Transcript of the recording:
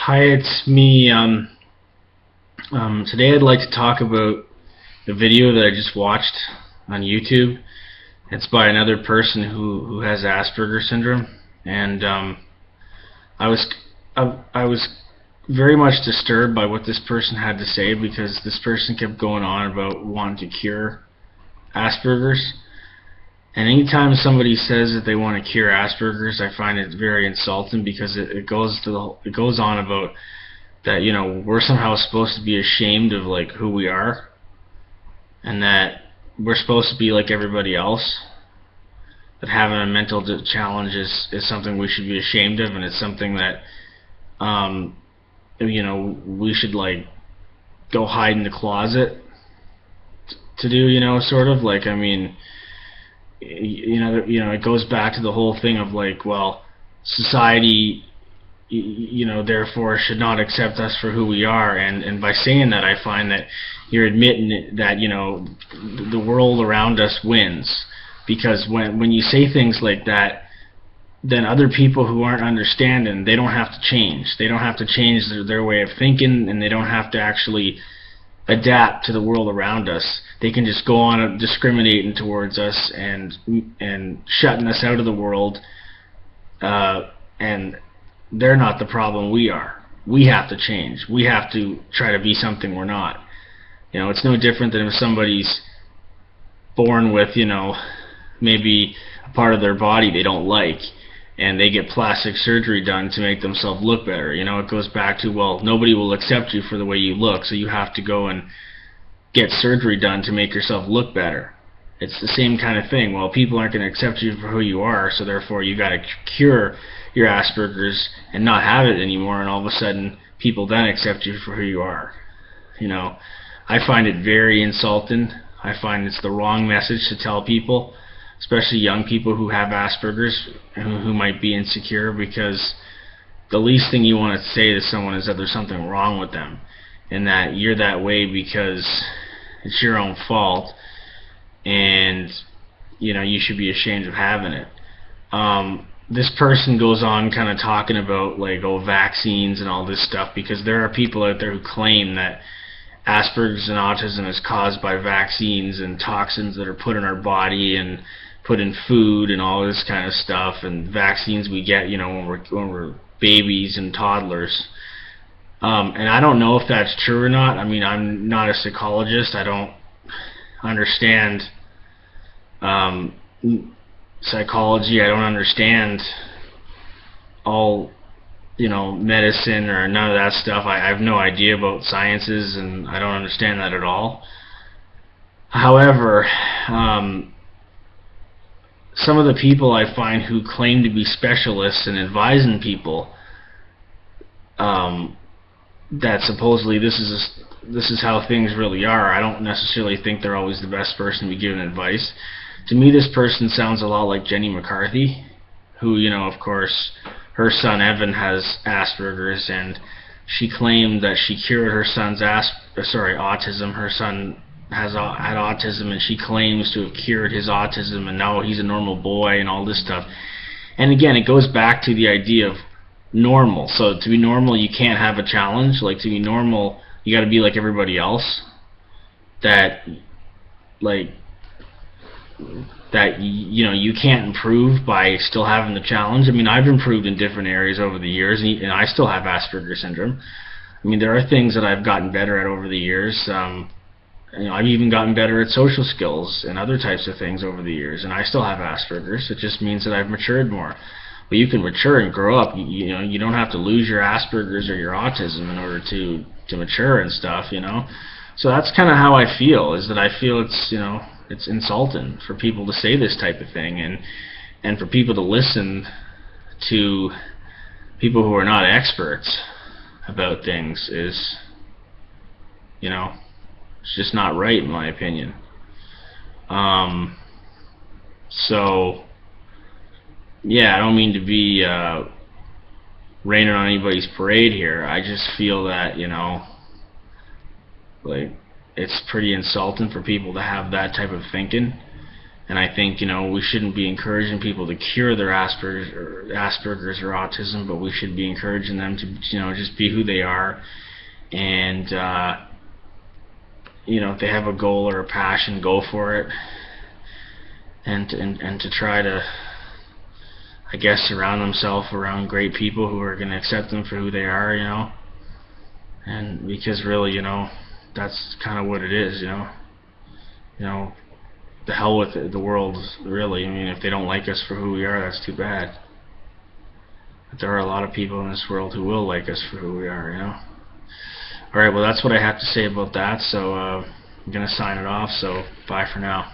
Hi, it's me. Today I'd like to talk about a video that I just watched on YouTube. It's by another person who has Asperger syndrome, and I was I was very much disturbed by what this person had to say, because this person kept going on about wanting to cure Asperger's. And anytime somebody says that they want to cure Asperger's, I find it very insulting, because it goes on about that, we're somehow supposed to be ashamed of like who we are, and that we're supposed to be like everybody else, that having a mental challenge is something we should be ashamed of, and it's something that we should like go hide in the closet to do, sort of like, I mean, it goes back to the whole thing of like, well, society therefore should not accept us for who we are, and by saying that, I find that you're admitting that the world around us wins, because when you say things like that, then other people who aren't understanding, they don't have to change. They don't have to change their way of thinking, and they don't have to actually adapt to the world around us. They can just go on discriminating towards us and shutting us out of the world, and they're not the problem, we are. We have to change. We have to try to be something we're not. It's no different than if somebody's born with, maybe a part of their body they don't like, and they get plastic surgery done to make themselves look better. It goes back to, well, nobody will accept you for the way you look, so you have to go and get surgery done to make yourself look better. It's the same kind of thing. Well, people aren't going to accept you for who you are, so therefore you got to cure your Asperger's and not have it anymore, and all of a sudden people then accept you for who you are. I find it very insulting. I find it's the wrong message to tell people, especially young people who have Asperger's, who might be insecure, because the least thing you want to say to someone is that there's something wrong with them, and that you're that way because it's your own fault, and you should be ashamed of having it. This person goes on kind of talking about like, vaccines and all this stuff, because there are people out there who claim that Asperger's and autism is caused by vaccines and toxins that are put in our body and put in food and all this kind of stuff, and vaccines we get when we're babies and toddlers. And I don't know if that's true or not. I mean, I'm not a psychologist. I don't understand psychology. I don't understand all medicine or none of that stuff. I have no idea about sciences, and I don't understand that at all. However, some of the people I find who claim to be specialists and advising people that supposedly this is how things really are, I don't necessarily think they're always the best person to be giving advice. To me, this person sounds a lot like Jenny McCarthy, who, of course, her son Evan has Asperger's, and she claimed that she cured her son's autism. Her son had autism, and she claims to have cured his autism, and now he's a normal boy and all this stuff. And again, it goes back to the idea of normal. So to be normal, you can't have a challenge. Like, to be normal, you got to be like everybody else. That you can't improve by still having the challenge. I mean, I've improved in different areas over the years, and I still have Asperger's syndrome. I mean, there are things that I've gotten better at over the years. I've even gotten better at social skills and other types of things over the years, and I still have Asperger's. It just means that I've matured more. But you can mature and grow up. You don't have to lose your Asperger's or your autism in order to mature and stuff. So that's kind of how I feel. Is that I feel it's insulting for people to say this type of thing, and for people to listen to people who are not experts about things is, it's just not right, in my opinion. So yeah, I don't mean to be raining on anybody's parade here. I just feel that like, it's pretty insulting for people to have that type of thinking, And I think, we shouldn't be encouraging people to cure their Asperger's or autism, but we should be encouraging them to, just be who they are. And, if they have a goal or a passion, go for it. And to try to, I guess, surround themselves around great people who are going to accept them for who they are, And because really, that's kind of what it is, The hell with it, the world, really. I mean, if they don't like us for who we are, that's too bad. But there are a lot of people in this world who will like us for who we are, Alright, well, that's what I have to say about that, so I'm going to sign it off, so bye for now.